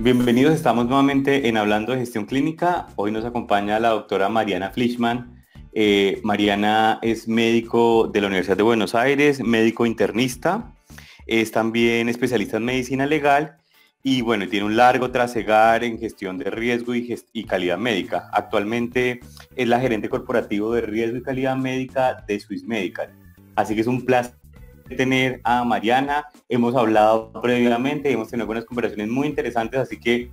Bienvenidos, estamos nuevamente en Hablando de Gestión Clínica. Hoy nos acompaña la doctora Mariana Fleischmann. Mariana es médico de la Universidad de Buenos Aires, médico internista, es también especialista en medicina legal y bueno, tiene un largo trasegar en gestión de riesgo y calidad médica. Actualmente es la gerente corporativo de riesgo y calidad médica de Swiss Medical. Así que es un placer tener a Mariana. Hemos hablado previamente, hemos tenido algunas conversaciones muy interesantes, así que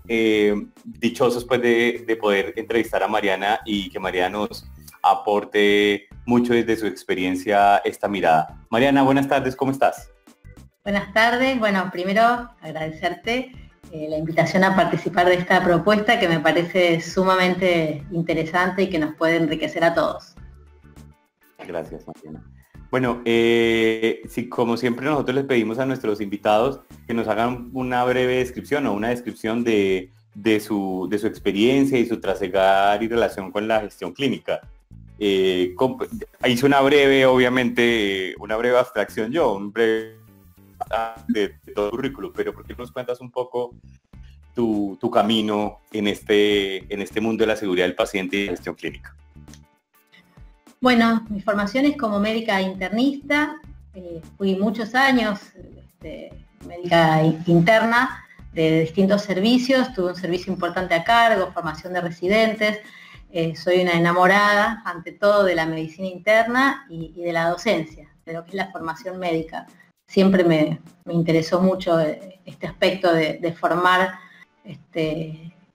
dichosos pues de poder entrevistar a Mariana y que Mariana nos aporte mucho desde su experiencia esta mirada. Mariana, buenas tardes, ¿cómo estás? Buenas tardes. Bueno, primero agradecerte la invitación a participar de esta propuesta que me parece sumamente interesante y que nos puede enriquecer a todos. Gracias, Mariana. Bueno, sí, como siempre nosotros les pedimos a nuestros invitados que nos hagan una breve descripción o una descripción de su experiencia y su trasegar y relación con la gestión clínica. Hice una breve, obviamente, una breve abstracción yo, un breve de todo el currículo, pero ¿por qué nos cuentas un poco tu camino en este mundo de la seguridad del paciente y gestión clínica? Bueno, mi formación es como médica internista, fui muchos años médica interna de distintos servicios, tuve un servicio importante a cargo, formación de residentes, soy una enamorada ante todo de la medicina interna y de la docencia, de lo que es la formación médica. Siempre me interesó mucho este aspecto de formar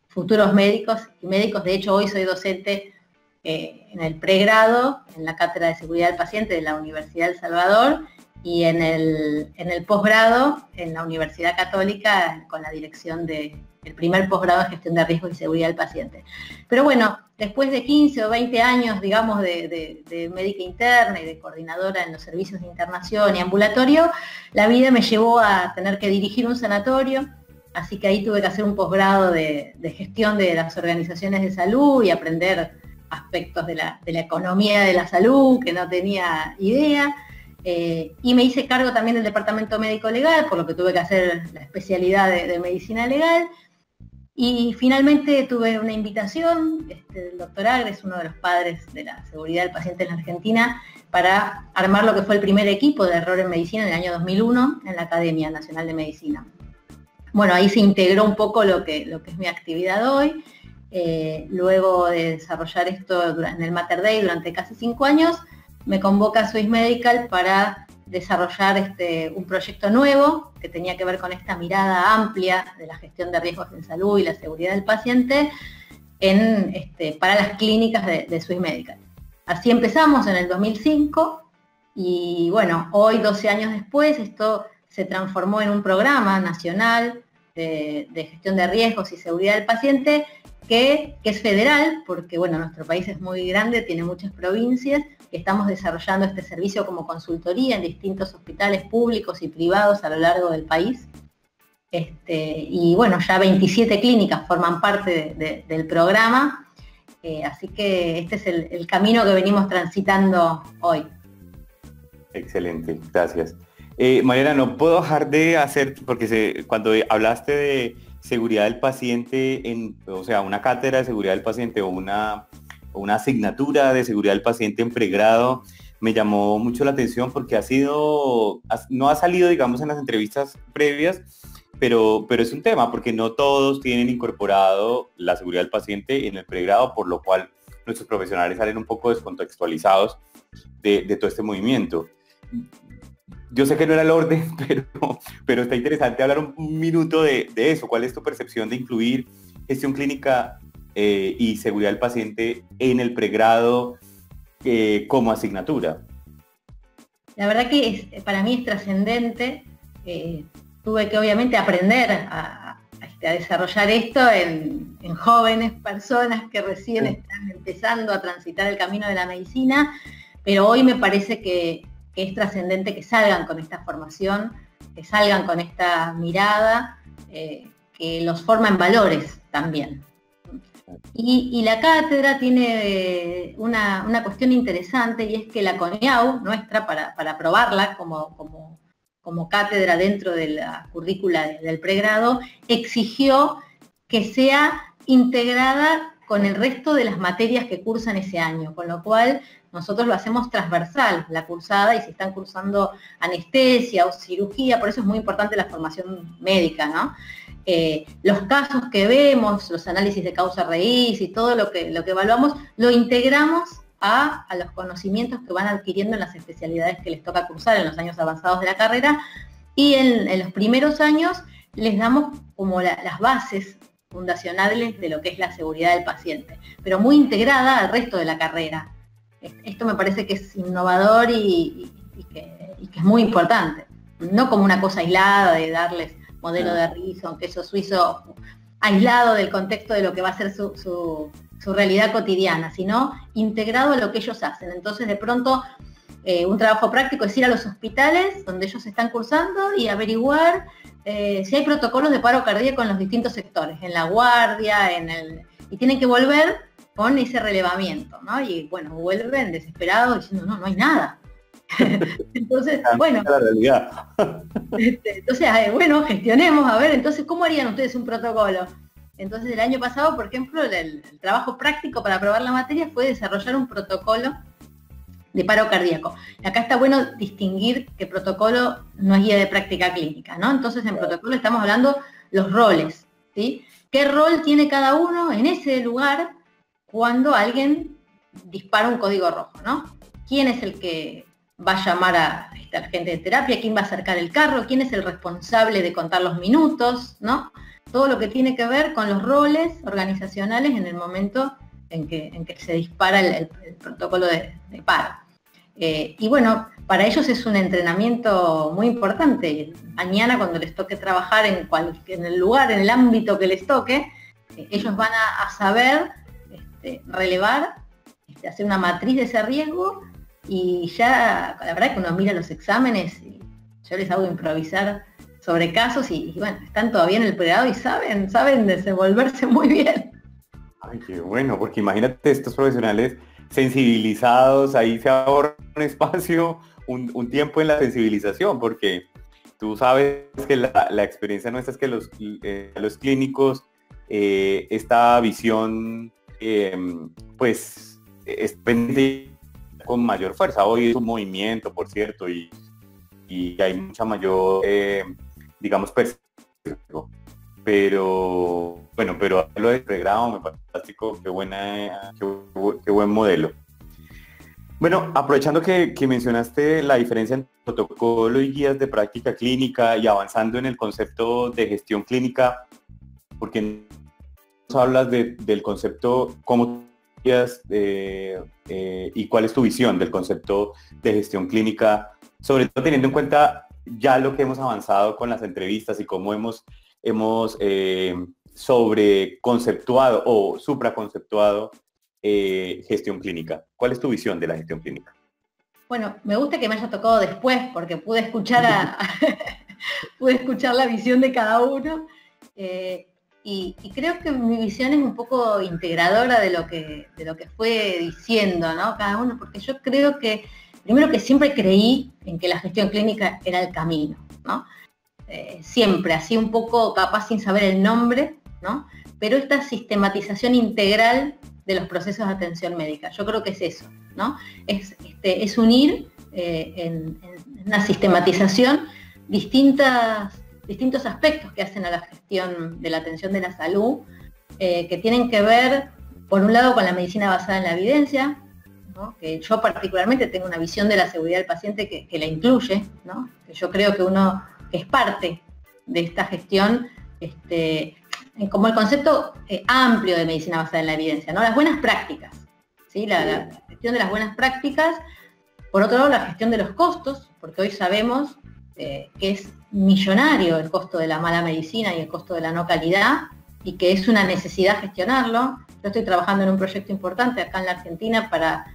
futuros médicos y médicos. De hecho, hoy soy docente en el pregrado, en la Cátedra de Seguridad del Paciente de la Universidad del Salvador y en el posgrado en la Universidad Católica con la dirección del primer posgrado de Gestión de Riesgos y Seguridad del Paciente. Pero bueno, después de 15 o 20 años, digamos, de médica interna y de coordinadora en los servicios de internación y ambulatorio, la vida me llevó a tener que dirigir un sanatorio, así que ahí tuve que hacer un posgrado de gestión de las organizaciones de salud y aprender aspectos de la economía de la salud que no tenía idea, y me hice cargo también del departamento médico legal, por lo que tuve que hacer la especialidad de medicina legal. Y finalmente tuve una invitación del doctor Agres, uno de los padres de la seguridad del paciente en la Argentina, para armar lo que fue el primer equipo de error en medicina en el año 2001 en la Academia Nacional de Medicina. Bueno, ahí se integró un poco lo que es mi actividad hoy. Luego de desarrollar esto en el Mater Dei durante casi 5 años, me convoca Swiss Medical para desarrollar un proyecto nuevo que tenía que ver con esta mirada amplia de la gestión de riesgos en salud y la seguridad del paciente para las clínicas de Swiss Medical. Así empezamos en el 2005 y bueno, hoy 12 años después esto se transformó en un programa nacional de gestión de riesgos y seguridad del paciente que es federal, porque bueno, nuestro país es muy grande, tiene muchas provincias, y estamos desarrollando este servicio como consultoría en distintos hospitales públicos y privados a lo largo del país. Y bueno, ya 27 clínicas forman parte del programa, así que este es el camino que venimos transitando hoy. Excelente, gracias. Mariana, no puedo dejar de hacer, porque cuando hablaste de seguridad del paciente, o sea, una cátedra de seguridad del paciente o una asignatura de seguridad del paciente en pregrado, me llamó mucho la atención porque no ha salido, digamos, en las entrevistas previas, pero es un tema, porque no todos tienen incorporado la seguridad del paciente en el pregrado, por lo cual nuestros profesionales salen un poco descontextualizados de todo este movimiento. Yo sé que no era el orden, pero está interesante hablar un minuto de eso. ¿Cuál es tu percepción de incluir gestión clínica y seguridad del paciente en el pregrado como asignatura? La verdad que para mí es trascendente. Tuve que obviamente aprender a desarrollar esto en jóvenes personas que recién están empezando a transitar el camino de la medicina, pero hoy me parece que es trascendente que salgan con esta formación, que salgan con esta mirada, que los forma en valores también. Y la cátedra tiene una cuestión interesante, y es que la CONIAU, nuestra, para aprobarla como cátedra dentro de la currícula del pregrado, exigió que sea integrada con el resto de las materias que cursan ese año, con lo cual nosotros lo hacemos transversal, la cursada, y si están cursando anestesia o cirugía, por eso es muy importante la formación médica, ¿no? Los casos que vemos, los análisis de causa raíz y todo lo que evaluamos, lo integramos a los conocimientos que van adquiriendo en las especialidades que les toca cursar en los años avanzados de la carrera, y en los primeros años les damos como las bases fundacionales de lo que es la seguridad del paciente, pero muy integrada al resto de la carrera. Esto me parece que es innovador y que es muy importante, no como una cosa aislada de darles modelo de Rison, queso suizo, aislado del contexto de lo que va a ser su realidad cotidiana, sino integrado a lo que ellos hacen. Entonces, de pronto, un trabajo práctico es ir a los hospitales donde ellos están cursando y averiguar si hay protocolos de paro cardíaco en los distintos sectores, en la guardia, y tienen que volver con ese relevamiento, ¿no? Y bueno, vuelven desesperados diciendo, no hay nada. Entonces, bueno, la realidad. Entonces, bueno, gestionemos, a ver, entonces, ¿cómo harían ustedes un protocolo? Entonces, el año pasado, por ejemplo, el trabajo práctico para aprobar la materia fue desarrollar un protocolo de paro cardíaco. Y acá está bueno distinguir que protocolo no es guía de práctica clínica, ¿no? Entonces, en protocolo estamos hablando los roles, ¿sí? ¿Qué rol tiene cada uno en ese lugar cuando alguien dispara un código rojo, ¿no? ¿Quién es el que va a llamar a esta gente de terapia? ¿Quién va a acercar el carro? ¿Quién es el responsable de contar los minutos? ¿No? Todo lo que tiene que ver con los roles organizacionales en el momento en que se dispara el protocolo de paro. Y bueno, para ellos es un entrenamiento muy importante. Mañana, cuando les toque trabajar en el lugar, en el ámbito que les toque, ellos van a saber relevar, hacer una matriz de ese riesgo, y ya, la verdad que uno mira los exámenes y yo les hago improvisar sobre casos y bueno, están todavía en el pregrado y saben desenvolverse muy bien. Ay, qué bueno, porque imagínate estos profesionales sensibilizados, ahí se ahorra un espacio, un tiempo en la sensibilización, porque tú sabes que la experiencia nuestra es que los clínicos, esta visión, pues, es pendiente con mayor fuerza. Hoy es un movimiento, por cierto, y hay mucha mayor, digamos, perspectiva. Pero bueno, pero lo de pregrado me parece fantástico, qué buen modelo. Bueno, aprovechando que mencionaste la diferencia entre protocolo y guías de práctica clínica y avanzando en el concepto de gestión clínica, porque nos hablas del concepto, cómo y cuál es tu visión del concepto de gestión clínica, sobre todo teniendo en cuenta ya lo que hemos avanzado con las entrevistas y cómo hemos sobreconceptuado o supraconceptuado gestión clínica. ¿Cuál es tu visión de la gestión clínica? Bueno, me gusta que me haya tocado después porque pude escuchar la visión de cada uno. Y creo que mi visión es un poco integradora de lo que fue diciendo, ¿no? Cada uno, porque yo creo que, primero, que siempre creí en que la gestión clínica era el camino, ¿no? Siempre, así un poco capaz sin saber el nombre, ¿no? Pero esta sistematización integral de los procesos de atención médica, yo creo que es eso, ¿no? Es unir en una sistematización distintos aspectos que hacen a la gestión de la atención de la salud, que tienen que ver, por un lado, con la medicina basada en la evidencia, ¿no? Que yo particularmente tengo una visión de la seguridad del paciente que la incluye, ¿no? Que yo creo que uno que es parte de esta gestión, como el concepto amplio de medicina basada en la evidencia, ¿no? Las buenas prácticas, ¿sí? La gestión de las buenas prácticas. Por otro lado, la gestión de los costos, porque hoy sabemos que es millonario el costo de la mala medicina y el costo de la no calidad, y que es una necesidad gestionarlo. Yo estoy trabajando en un proyecto importante acá en la Argentina para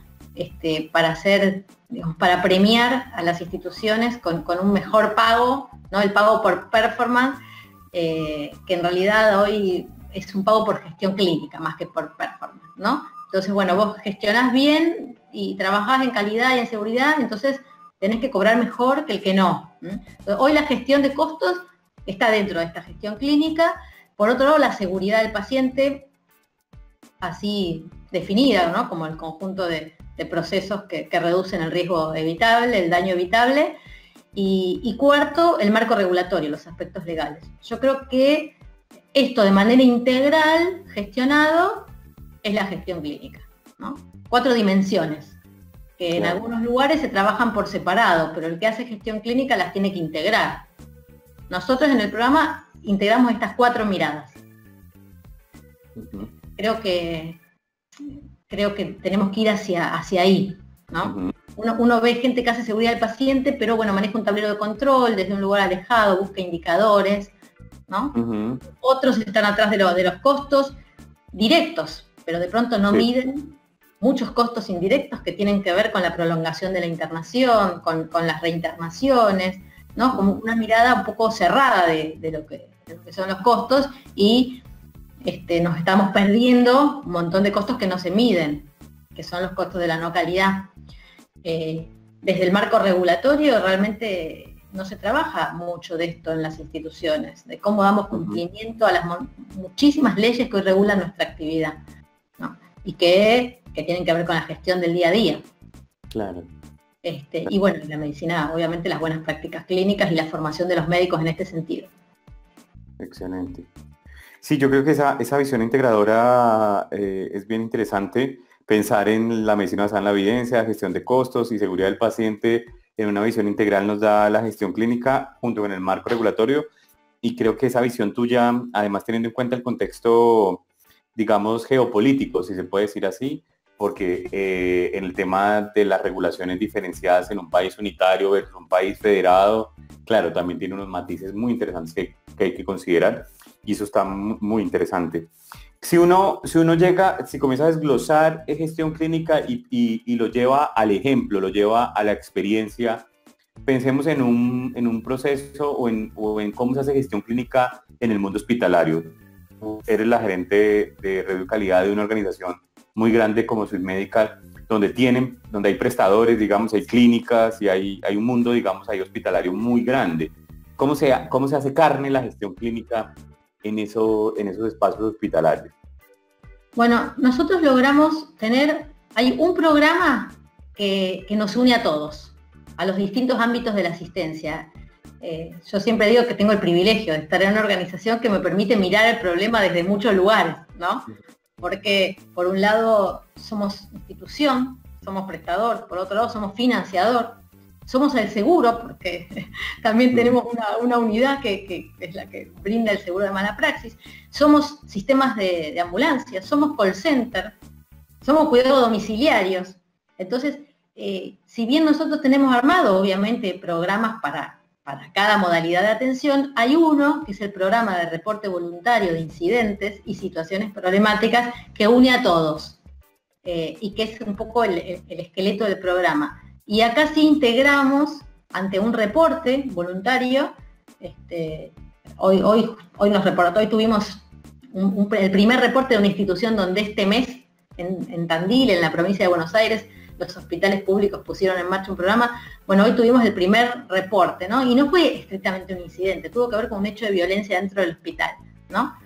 hacer, digamos, para premiar a las instituciones con un mejor pago, ¿no? El pago por performance, que en realidad hoy es un pago por gestión clínica más que por performance, ¿no? Entonces, bueno, vos gestionás bien y trabajás en calidad y en seguridad, entonces tenés que cobrar mejor que el que no. Entonces, hoy la gestión de costos está dentro de esta gestión clínica, Por otro lado, la seguridad del paciente, así definida, ¿no? Como el conjunto de procesos que reducen el riesgo evitable, el daño evitable. Y cuarto, el marco regulatorio, los aspectos legales. Yo creo que esto de manera integral, gestionado, es la gestión clínica, ¿no? 4 dimensiones, que en algunos lugares se trabajan por separado, pero el que hace gestión clínica las tiene que integrar. Nosotros en el programa integramos estas 4 miradas. Creo que tenemos que ir hacia ahí, ¿no? Uno ve gente que hace seguridad del paciente, pero bueno, maneja un tablero de control desde un lugar alejado, busca indicadores, ¿no? Otros están atrás de los costos directos, pero de pronto no miden muchos costos indirectos que tienen que ver con la prolongación de la internación, con las reinternaciones, ¿no? Como una mirada un poco cerrada de lo que son los costos, y nos estamos perdiendo un montón de costos que no se miden, que son los costos de la no calidad. Desde el marco regulatorio realmente no se trabaja mucho de esto en las instituciones, de cómo damos cumplimiento a las muchísimas leyes que hoy regulan nuestra actividad, ¿no? Y que tienen que ver con la gestión del día a día. Claro. Y bueno, la medicina, obviamente las buenas prácticas clínicas y la formación de los médicos en este sentido. Excelente. Sí, yo creo que esa visión integradora es bien interesante. Pensar en la medicina basada en la evidencia, gestión de costos y seguridad del paciente en una visión integral nos da la gestión clínica junto con el marco regulatorio, y creo que esa visión tuya, además teniendo en cuenta el contexto, digamos, geopolítico, si se puede decir así, porque en el tema de las regulaciones diferenciadas en un país unitario versus un país federado, claro, también tiene unos matices muy interesantes que hay que considerar, y eso está muy interesante. Si uno comienza a desglosar gestión clínica y lo lleva al ejemplo, lo lleva a la experiencia, pensemos en un proceso o en cómo se hace gestión clínica en el mundo hospitalario. Tú eres la gerente de red de calidad de una organización muy grande como Swiss Medical, donde hay prestadores, digamos, hay clínicas y hay un mundo, digamos, ahí hospitalario muy grande. ¿Cómo se hace carne la gestión clínica en esos espacios hospitalarios? Bueno, nosotros logramos hay un programa que nos une a todos, a los distintos ámbitos de la asistencia. Yo siempre digo que tengo el privilegio de estar en una organización que me permite mirar el problema desde muchos lugares, ¿no? Porque por un lado somos institución, somos prestador, por otro lado somos financiador, somos el seguro, porque también tenemos una unidad que es la que brinda el seguro de mala praxis, somos sistemas de ambulancia, somos call center, somos cuidados domiciliarios. Entonces, si bien nosotros tenemos armado, obviamente, programas para cada modalidad de atención, hay uno que es el programa de reporte voluntario de incidentes y situaciones problemáticas que une a todos, y que es un poco el esqueleto del programa. Y acá sí integramos ante un reporte voluntario, hoy tuvimos el primer reporte de una institución donde este mes en Tandil, en la provincia de Buenos Aires, los hospitales públicos pusieron en marcha un programa. Bueno, hoy tuvimos el primer reporte, ¿no? Y no fue estrictamente un incidente, tuvo que ver con un hecho de violencia dentro del hospital, ¿no?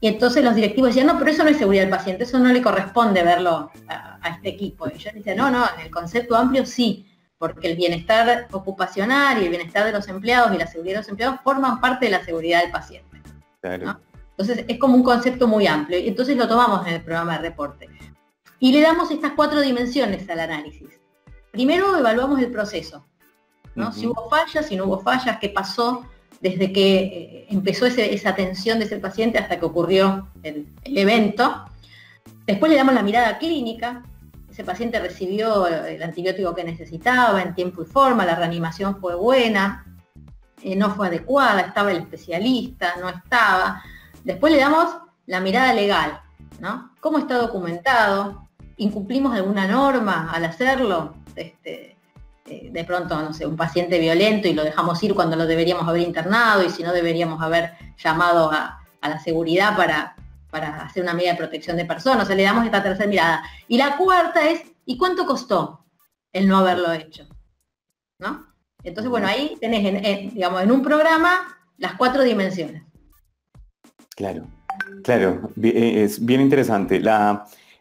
Y entonces los directivos decían, no, pero eso no es seguridad del paciente, eso no le corresponde verlo a este equipo. Y yo decía, no, en el concepto amplio sí, porque el bienestar ocupacional y el bienestar de los empleados y la seguridad de los empleados forman parte de la seguridad del paciente, claro, ¿no? Entonces es como un concepto muy amplio, y entonces lo tomamos en el programa de reporte. Y le damos estas 4 dimensiones al análisis. Primero evaluamos el proceso, ¿no? Si hubo fallas, si no hubo fallas, qué pasó desde que empezó esa atención de ese paciente hasta que ocurrió el evento. Después le damos la mirada clínica. Ese paciente recibió el antibiótico que necesitaba en tiempo y forma, la reanimación fue buena, no fue adecuada, estaba el especialista, no estaba. Después le damos la mirada legal, ¿no? ¿Cómo está documentado? ¿Incumplimos alguna norma al hacerlo? De pronto, no sé, un paciente violento y lo dejamos ir cuando lo deberíamos haber internado, y si no deberíamos haber llamado a la seguridad para hacer una medida de protección de personas. O sea, le damos esta tercera mirada. Y la cuarta es, ¿y cuánto costó el no haberlo hecho? ¿No? Entonces, bueno, ahí tenés, digamos, en un programa las 4 dimensiones. Claro, claro, es bien interesante.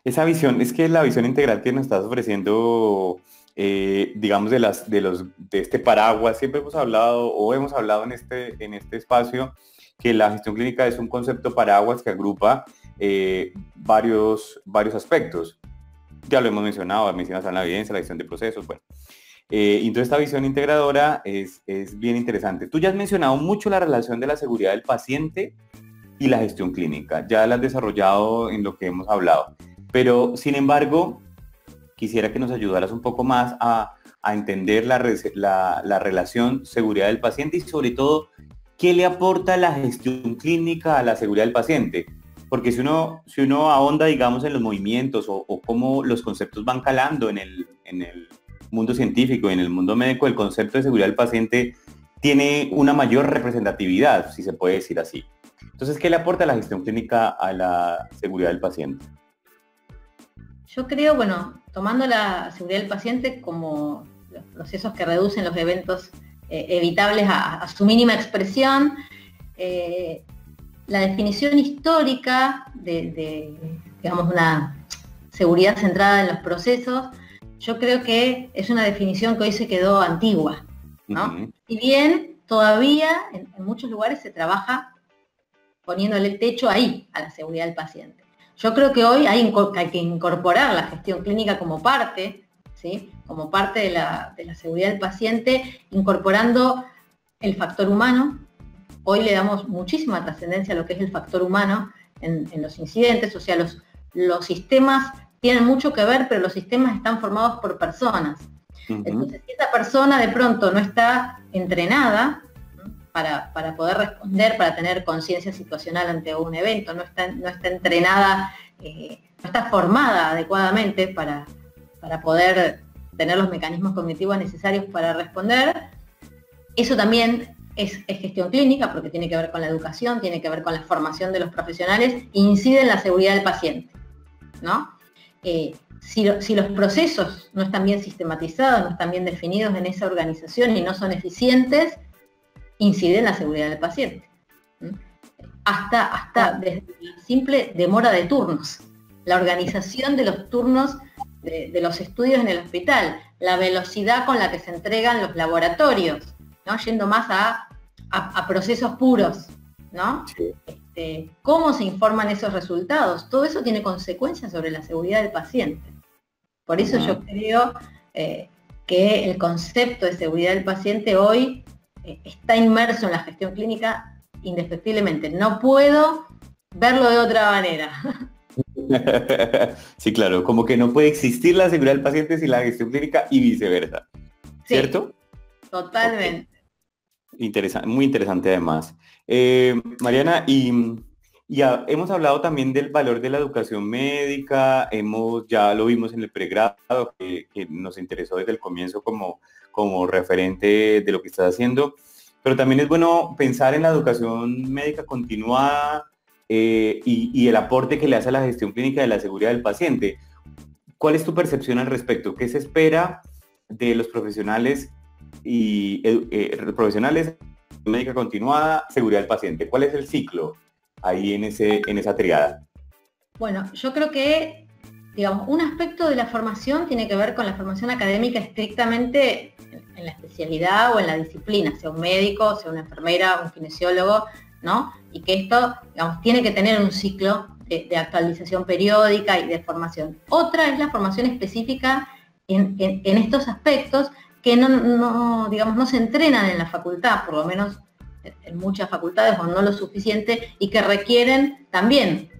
Esa visión, es que la visión integral que nos estás ofreciendo, digamos, de este paraguas, siempre hemos hablado o hemos hablado en este espacio que la gestión clínica es un concepto paraguas que agrupa varios aspectos. Ya lo hemos mencionado, la medicina basada en la evidencia, la gestión de procesos, bueno. Y entonces esta visión integradora es bien interesante. Tú ya has mencionado mucho la relación de la seguridad del paciente y la gestión clínica. Ya la has desarrollado en lo que hemos hablado. Pero, sin embargo, quisiera que nos ayudaras un poco más a entender la relación seguridad del paciente y sobre todo, ¿qué le aporta la gestión clínica a la seguridad del paciente? Porque si uno ahonda, digamos, en los movimientos o cómo los conceptos van calando en el mundo científico y en el mundo médico, el concepto de seguridad del paciente tiene una mayor representatividad, si se puede decir así. Entonces, ¿qué le aporta la gestión clínica a la seguridad del paciente? Yo creo, bueno, tomando la seguridad del paciente como los procesos que reducen los eventos evitables a su mínima expresión, la definición histórica digamos, una seguridad centrada en los procesos, yo creo que es una definición que hoy se quedó antigua, ¿no? Uh-huh. Si bien todavía en muchos lugares se trabaja poniéndole el techo ahí a la seguridad del paciente. Yo creo que hoy hay que incorporar la gestión clínica como parte, ¿sí? Como parte de la seguridad del paciente, incorporando el factor humano. Hoy le damos muchísima trascendencia a lo que es el factor humano en los incidentes, o sea, los sistemas tienen mucho que ver, pero los sistemas están formados por personas. Uh-huh. Entonces, si esa persona de pronto no está entrenada para poder responder, para tener conciencia situacional ante un evento, no está entrenada, no está formada adecuadamente para poder tener los mecanismos cognitivos necesarios para responder, eso también es gestión clínica, porque tiene que ver con la educación, tiene que ver con la formación de los profesionales, incide en la seguridad del paciente, ¿no? Si los procesos no están bien sistematizados, no están bien definidos en esa organización y no son eficientes, incide en la seguridad del paciente. Hasta desde la simple demora de turnos, la organización de los turnos de los estudios en el hospital, la velocidad con la que se entregan los laboratorios, ¿no? Yendo más a procesos puros, ¿no? Sí. Cómo se informan esos resultados, todo eso tiene consecuencias sobre la seguridad del paciente. Por eso yo creo que el concepto de seguridad del paciente hoy está inmerso en la gestión clínica indefectiblemente. No puedo verlo de otra manera. Sí, claro, como que no puede existir la seguridad del paciente sin la gestión clínica y viceversa, ¿cierto? Sí, totalmente. Okay. Muy interesante además. Mariana, hemos hablado también del valor de la educación médica, ya lo vimos en el pregrado, que nos interesó desde el comienzo como referente de lo que estás haciendo, pero también es bueno pensar en la educación médica continuada y el aporte que le hace a la gestión clínica de la seguridad del paciente. ¿Cuál es tu percepción al respecto? ¿Qué se espera de los profesionales profesionales, médica continuada, seguridad del paciente? ¿Cuál es el ciclo ahí en esa triada? Bueno, yo creo que, digamos, un aspecto de la formación tiene que ver con la formación académica estrictamente en la especialidad o en la disciplina, sea un médico, sea una enfermera, un kinesiólogo, ¿no? Y que esto, digamos, tiene que tener un ciclo de actualización periódica y de formación. Otra es la formación específica en estos aspectos que no se entrenan en la facultad, por lo menos en muchas facultades, o no lo suficiente, y que requieren también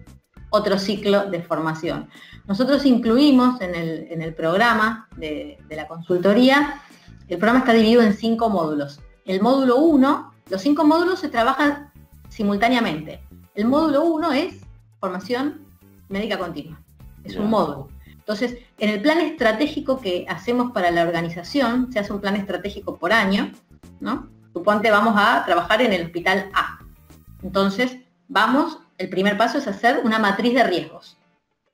otro ciclo de formación. Nosotros incluimos en el programa de la consultoría, el programa está dividido en 5 módulos. El módulo 1, los 5 módulos se trabajan simultáneamente. El módulo 1 es formación médica continua, es un módulo. Entonces, en el plan estratégico que hacemos para la organización, se hace un plan estratégico por año, ¿no? Suponte vamos a trabajar en el hospital A. Entonces, el primer paso es hacer una matriz de riesgos,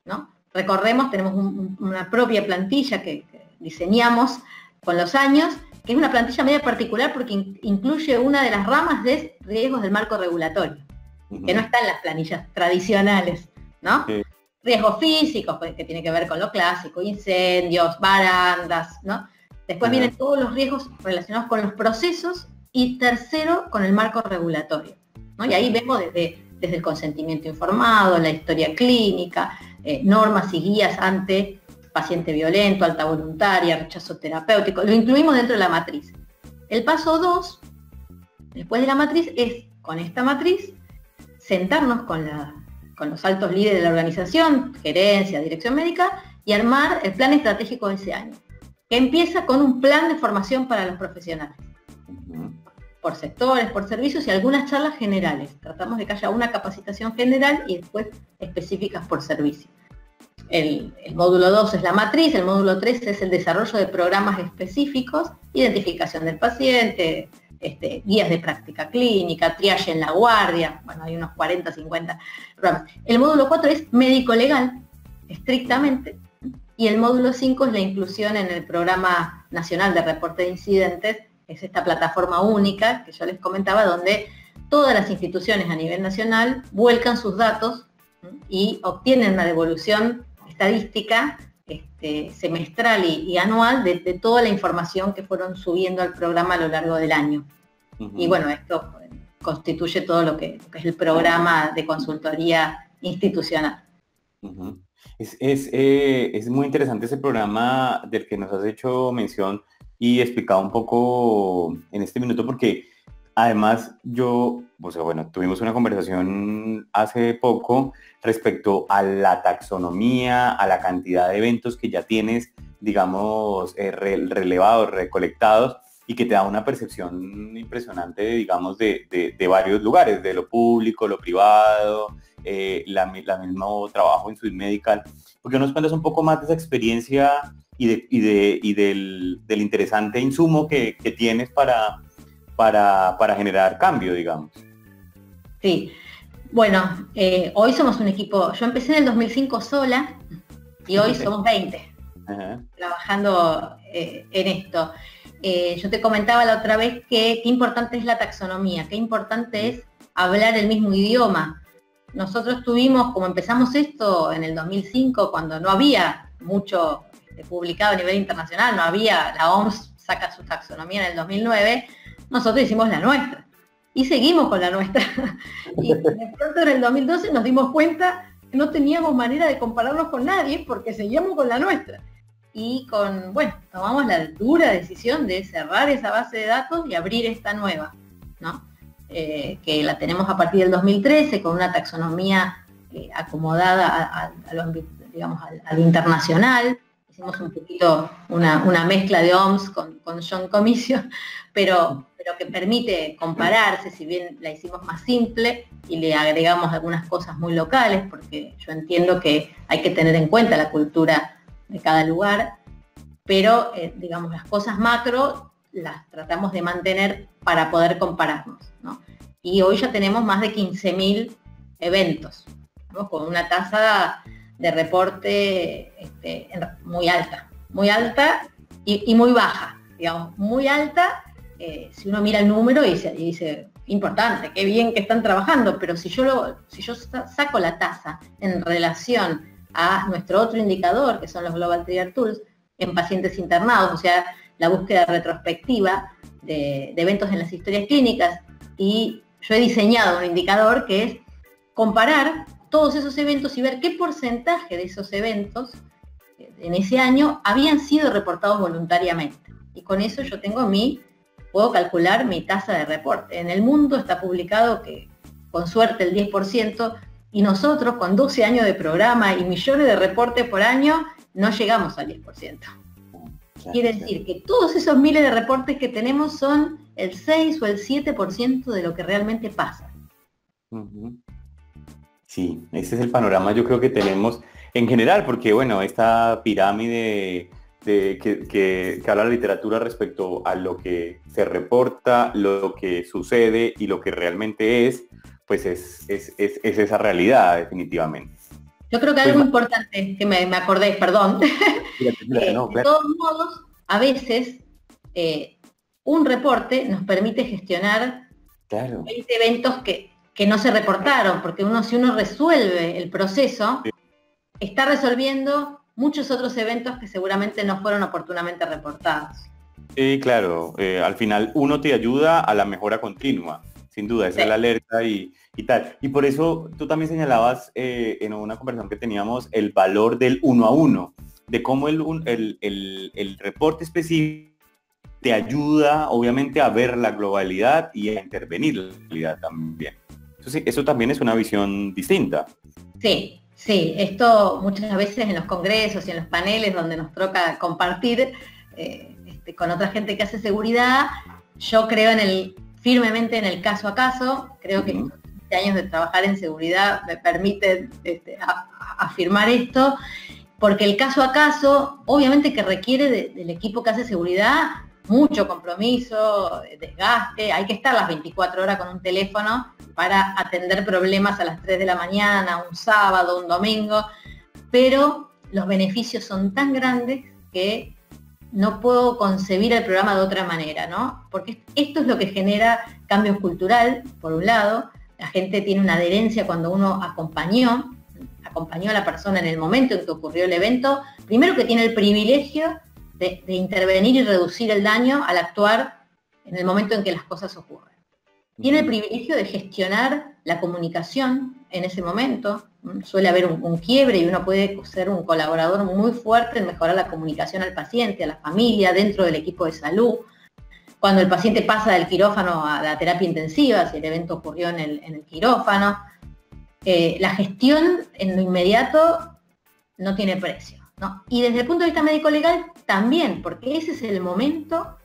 ¿no? Recorremos, tenemos una propia plantilla que diseñamos con los años, que es una plantilla media particular porque incluye una de las ramas de riesgos del marco regulatorio, que no está en las planillas tradicionales, ¿no? Sí. Riesgos físicos, pues, que tiene que ver con lo clásico, incendios, barandas, ¿no? Después Ajá. vienen todos los riesgos relacionados con los procesos y tercero, con el marco regulatorio, ¿no? Y ahí vemos desde el consentimiento informado, la historia clínica, normas y guías ante paciente violento, alta voluntaria, rechazo terapéutico, lo incluimos dentro de la matriz. El paso 2, después de la matriz, es con esta matriz sentarnos con los altos líderes de la organización, gerencia, dirección médica, y armar el plan estratégico de ese año, que empieza con un plan de formación para los profesionales, por sectores, por servicios y algunas charlas generales. Tratamos de que haya una capacitación general y después específicas por servicio. El módulo 2 es la matriz, el módulo 3 es el desarrollo de programas específicos, identificación del paciente, guías de práctica clínica, triage en la guardia, bueno, hay unos 40, 50 programas. El módulo 4 es médico-legal, estrictamente, y el módulo 5 es la inclusión en el Programa Nacional de Reporte de Incidentes, es esta plataforma única que yo les comentaba, donde todas las instituciones a nivel nacional vuelcan sus datos y obtienen una devolución estadística semestral y anual de toda la información que fueron subiendo al programa a lo largo del año. Y bueno, esto constituye todo lo que es el programa de consultoría institucional. Es muy interesante ese programa del que nos has hecho mención y explicado un poco en este minuto, porque además tuvimos una conversación hace poco respecto a la taxonomía, a la cantidad de eventos que ya tienes, digamos, relevados, recolectados, y que te da una percepción impresionante, digamos, de varios lugares, de lo público, lo privado, la mismo trabajo en Swiss Medical. ¿Por qué nos cuentas un poco más de esa experiencia y del interesante insumo que tienes para generar cambio, digamos? Sí, bueno, hoy somos un equipo, yo empecé en el 2005 sola y hoy somos 20 trabajando en esto. Yo te comentaba la otra vez que qué importante es la taxonomía, qué importante es hablar el mismo idioma. Nosotros tuvimos, como empezamos esto en el 2005, cuando no había mucho publicado a nivel internacional, no había, la OMS saca su taxonomía en el 2009, nosotros hicimos la nuestra y seguimos con la nuestra. Y de pronto en el 2012 nos dimos cuenta que no teníamos manera de compararnos con nadie porque seguíamos con la nuestra. Y tomamos la dura decisión de cerrar esa base de datos y abrir esta nueva, ¿no? Que la tenemos a partir del 2013 con una taxonomía acomodada al internacional. Hicimos un poquito una mezcla de OMS con John Commission, pero que permite compararse, si bien la hicimos más simple y le agregamos algunas cosas muy locales, porque yo entiendo que hay que tener en cuenta la cultura de cada lugar, pero las cosas macro las tratamos de mantener para poder compararnos, ¿no? Y hoy ya tenemos más de 15.000 eventos, ¿no? Con una tasa de reporte muy alta y muy baja, digamos, muy alta, si uno mira el número y dice, importante, qué bien que están trabajando, pero si yo saco la tasa en relación a nuestro otro indicador, que son los Global Trigger Tools, en pacientes internados, o sea, la búsqueda retrospectiva de eventos en las historias clínicas, y yo he diseñado un indicador que es comparar todos esos eventos y ver qué porcentaje de esos eventos en ese año habían sido reportados voluntariamente. Y con eso yo puedo calcular mi tasa de reporte. En el mundo está publicado que, con suerte, el 10%, y nosotros, con 12 años de programa y millones de reportes por año, no llegamos al 10%. Quiere decir que todos esos miles de reportes que tenemos son el 6 o el 7% de lo que realmente pasa. Sí, ese es el panorama yo creo que tenemos en general, porque bueno, esta pirámide que habla la literatura respecto a lo que se reporta, lo que sucede y lo que realmente es, pues es esa realidad definitivamente. Yo creo que algo importante, que me acordé, perdón, claro. De todos modos, a veces un reporte nos permite gestionar 20 eventos que que no se reportaron, porque si uno resuelve el proceso, está resolviendo muchos otros eventos que seguramente no fueron oportunamente reportados. Sí, claro, al final uno te ayuda a la mejora continua, sin duda, esa es la alerta y tal. Y por eso tú también señalabas en una conversación que teníamos el valor del 1 a 1, de cómo el reporte específico te ayuda obviamente a ver la globalidad y a intervenir la globalidad también. Entonces, eso también es una visión distinta. Sí, sí, esto muchas veces en los congresos y en los paneles donde nos toca compartir con otra gente que hace seguridad, yo creo firmemente en el caso a caso. Creo que estos 20 años de trabajar en seguridad me permiten afirmar esto, porque el caso a caso obviamente que requiere del equipo que hace seguridad mucho compromiso, desgaste. Hay que estar las 24 horas con un teléfono para atender problemas a las 3 de la mañana, un sábado, un domingo, pero los beneficios son tan grandes que no puedo concebir el programa de otra manera, ¿no? Porque esto es lo que genera cambio cultural, por un lado. La gente tiene una adherencia cuando uno acompañó a la persona en el momento en que ocurrió el evento. Primero, que tiene el privilegio de intervenir y reducir el daño al actuar en el momento en que las cosas ocurren. Tiene el privilegio de gestionar la comunicación en ese momento. Suele haber un quiebre y uno puede ser un colaborador muy fuerte en mejorar la comunicación al paciente, a la familia, dentro del equipo de salud. Cuando el paciente pasa del quirófano a la terapia intensiva, si el evento ocurrió en el quirófano, la gestión en lo inmediato no tiene precio, ¿no? Y desde el punto de vista médico-legal también, porque ese es el momento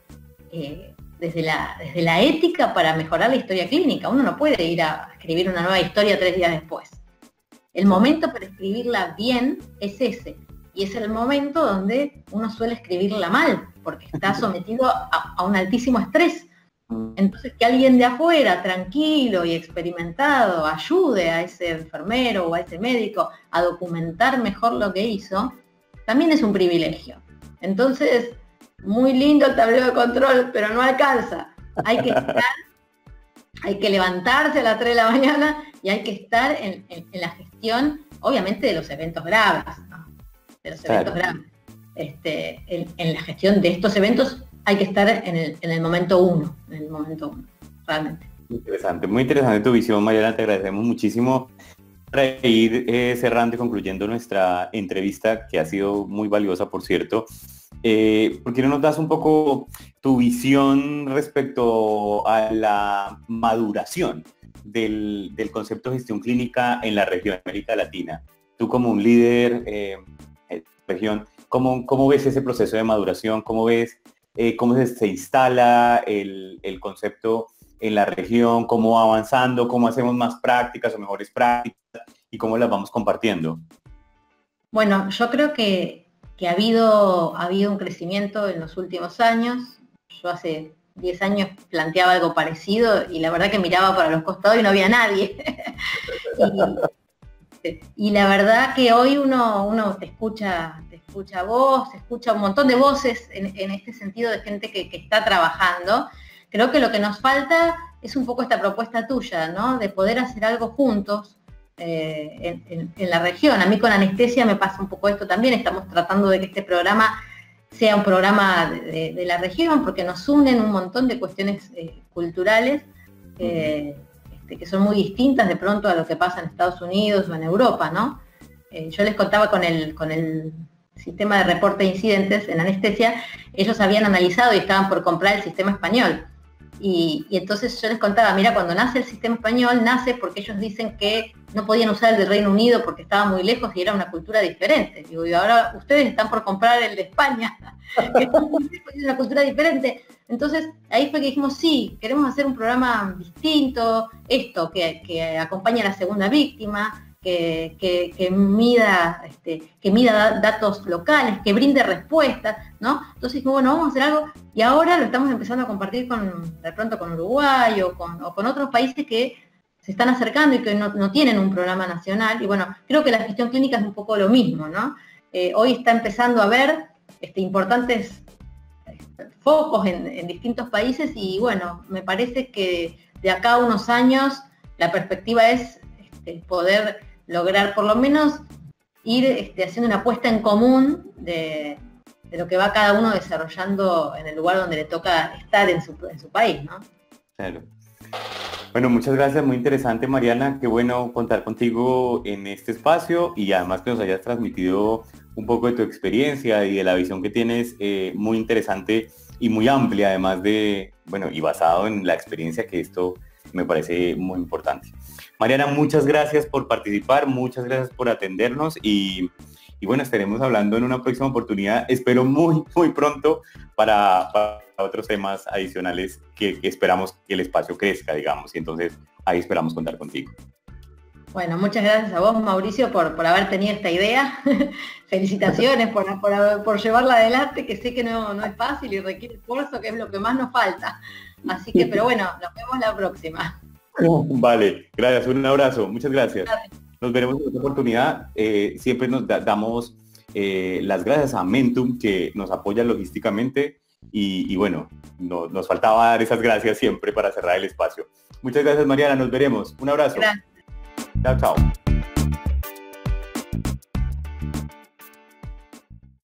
desde la ética para mejorar la historia clínica. Uno no puede ir a escribir una nueva historia 3 días después. El momento para escribirla bien es ese, y es el momento donde uno suele escribirla mal, porque está sometido a un altísimo estrés. Entonces, que alguien de afuera, tranquilo y experimentado, ayude a ese enfermero o a ese médico a documentar mejor lo que hizo, también es un privilegio. Entonces, muy lindo el tablero de control, pero no alcanza. Hay que levantarse a las 3 de la mañana y hay que estar en la gestión, obviamente, de los eventos graves, ¿no? De los eventos graves. En la gestión de estos eventos hay que estar en el momento uno, realmente. Muy interesante tu visión, Mariana, te agradecemos muchísimo. Para ir cerrando y concluyendo nuestra entrevista, que ha sido muy valiosa, por cierto, ¿por qué no nos das un poco tu visión respecto a la maduración del concepto de gestión clínica en la región de América Latina? Tú como un líder en región, ¿cómo ves ese proceso de maduración? ¿Cómo ves cómo se instala el concepto en la región? ¿Cómo va avanzando? ¿Cómo hacemos más prácticas o mejores prácticas? ¿Y cómo las vamos compartiendo? Bueno, yo creo que ha habido un crecimiento en los últimos años. Yo hace 10 años planteaba algo parecido y la verdad que miraba para los costados y no había nadie. y la verdad que hoy uno te escucha a vos, escucha un montón de voces en este sentido de gente que está trabajando. Creo que lo que nos falta es un poco esta propuesta tuya, ¿no? De poder hacer algo juntos en la región. A mí con anestesia me pasa un poco esto también. Estamos tratando de que este programa sea un programa de la región, porque nos unen un montón de cuestiones culturales que son muy distintas de pronto a lo que pasa en Estados Unidos o en Europa, ¿no? Yo les contaba con el sistema de reporte de incidentes en anestesia, ellos habían analizado y estaban por comprar el sistema español. Y entonces yo les contaba, mira, cuando nace el sistema español, nace porque ellos dicen que no podían usar el del Reino Unido porque estaba muy lejos y era una cultura diferente. Digo, y ahora ustedes están por comprar el de España, que está muy lejos y es una cultura diferente. Entonces ahí fue que dijimos, sí, queremos hacer un programa distinto, esto, que acompañe a la segunda víctima, que mida datos locales, que brinde respuestas, ¿no? Entonces, bueno, vamos a hacer algo, y ahora lo estamos empezando a compartir de pronto con Uruguay o con otros países que se están acercando y que no tienen un programa nacional. Y bueno, creo que la gestión clínica es un poco lo mismo, ¿no? Hoy está empezando a haber importantes focos en distintos países, y bueno, me parece que de acá a unos años la perspectiva es poder lograr por lo menos ir haciendo una apuesta en común de lo que va cada uno desarrollando en el lugar donde le toca estar en su país, ¿no? Claro. Bueno, muchas gracias, muy interesante, Mariana, qué bueno contar contigo en este espacio y además que nos hayas transmitido un poco de tu experiencia y de la visión que tienes, muy interesante y muy amplia, además de, bueno, y basado en la experiencia, que esto me parece muy importante. Mariana, muchas gracias por participar, muchas gracias por atendernos y bueno, estaremos hablando en una próxima oportunidad, espero muy pronto para otros temas adicionales que esperamos que el espacio crezca, digamos, y entonces ahí esperamos contar contigo. Bueno, muchas gracias a vos, Mauricio, por haber tenido esta idea. Felicitaciones por llevarla adelante, que sé que no es fácil y requiere esfuerzo, que es lo que más nos falta. Así que, pero bueno, nos vemos la próxima. Vale, gracias, un abrazo, muchas gracias. Nos veremos en otra oportunidad. Siempre nos damos las gracias a Mentum, que nos apoya logísticamente, y bueno, nos faltaba dar esas gracias siempre para cerrar el espacio. Muchas gracias, Mariana, nos veremos. Un abrazo. Gracias. Chao, chao.